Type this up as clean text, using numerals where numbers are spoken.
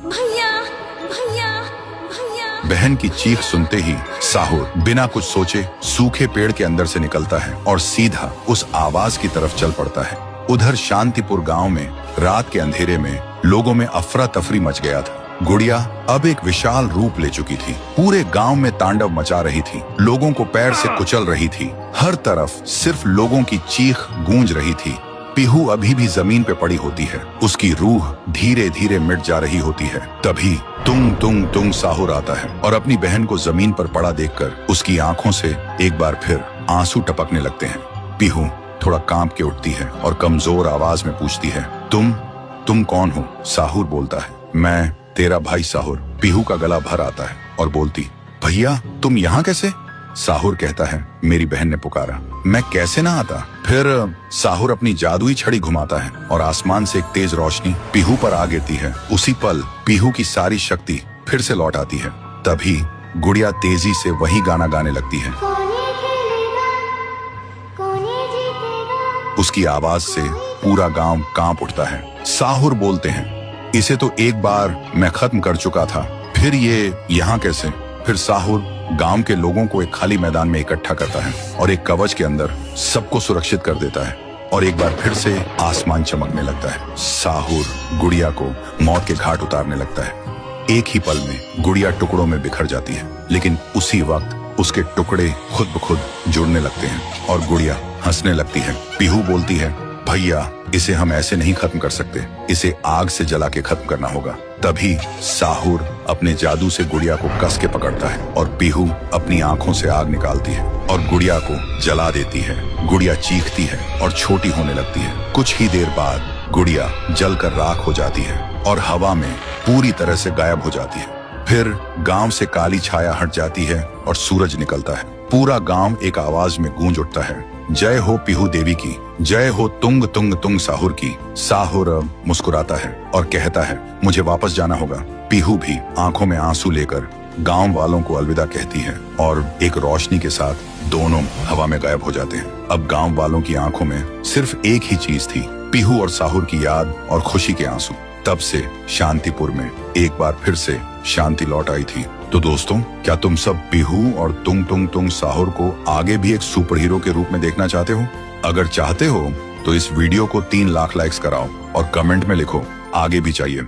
भैया भैया भैया। बहन की चीख सुनते ही साहुर बिना कुछ सोचे सूखे पेड़ के अंदर से निकलता है और सीधा उस आवाज की तरफ चल पड़ता है। उधर शांतिपुर गांव में रात के अंधेरे में लोगों में अफरा तफरी मच गया था। गुड़िया अब एक विशाल रूप ले चुकी थी। पूरे गांव में तांडव मचा रही थी, लोगों को पैर से कुचल रही थी। हर तरफ सिर्फ लोगों की चीख गूंज रही थी। पीहू अभी भी जमीन पे पड़ी होती है, उसकी रूह धीरे धीरे मिट जा रही होती है। तभी तुंग तुंग तुंग साहुर आता है और अपनी बहन को जमीन पर पड़ा देखकर उसकी आंखों से एक बार फिर आंसू टपकने लगते हैं। पीहू थोड़ा कांप के उठती है और कमजोर आवाज में पूछती है, तुम कौन हो? साहुर बोलता है, मैं तेरा भाई साहुर। पीहू का गला भर आता है और बोलती, भैया तुम यहाँ कैसे? साहुर कहता है, मेरी बहन ने पुकारा, मैं कैसे ना आता। फिर साहुर अपनी जादुई छड़ी घुमाता है और आसमान से एक तेज रोशनी पीहू पर आ गिरती है। उसी पल पीहू की सारी शक्ति फिर से लौट आती है। तभी गुड़िया तेजी से वही गाना गाने लगती है। उसकी आवाज से पूरा गांव कांप उठता है। साहुर बोलते हैं, इसे तो एक बार मैं खत्म कर चुका था, फिर ये यहाँ कैसे? फिर साहुर गांव के लोगों को एक खाली मैदान में इकट्ठा करता है और एक कवच के अंदर सबको सुरक्षित कर देता है और एक बार फिर से आसमान चमकने लगता है। साहुर गुड़िया को मौत के घाट उतारने लगता है। एक ही पल में गुड़िया टुकड़ों में बिखर जाती है, लेकिन उसी वक्त उसके टुकड़े खुद ब खुद जुड़ने लगते हैं और गुड़िया हंसने लगती है। पीहू बोलती है, भैया इसे हम ऐसे नहीं खत्म कर सकते, इसे आग से जला के खत्म करना होगा। तभी साहुर अपने जादू से गुड़िया को कस के पकड़ता है और पीहू अपनी आंखों से आग निकालती है और गुड़िया को जला देती है। गुड़िया चीखती है और छोटी होने लगती है। कुछ ही देर बाद गुड़िया जलकर राख हो जाती है और हवा में पूरी तरह से गायब हो जाती है। फिर गांव से काली छाया हट जाती है और सूरज निकलता है। पूरा गांव एक आवाज में गूंज उठता है, जय हो पीहू देवी की, जय हो तुंग तुंग तुंग साहुर की। साहुर मुस्कुराता है और कहता है, मुझे वापस जाना होगा। पीहू भी आंखों में आंसू लेकर गांव वालों को अलविदा कहती है और एक रोशनी के साथ दोनों हवा में गायब हो जाते हैं। अब गांव वालों की आंखों में सिर्फ एक ही चीज थी, पीहू और साहुर की याद और खुशी के आंसू। तब से शांतिपुर में एक बार फिर से शांति लौट आई थी। तो दोस्तों, क्या तुम सब पीहू और तुंग तुंग तुंग साहुर को आगे भी एक सुपर हीरो के रूप में देखना चाहते हो? अगर चाहते हो तो इस वीडियो को 3 लाख लाइक्स कराओ और कमेंट में लिखो, आगे भी चाहिए।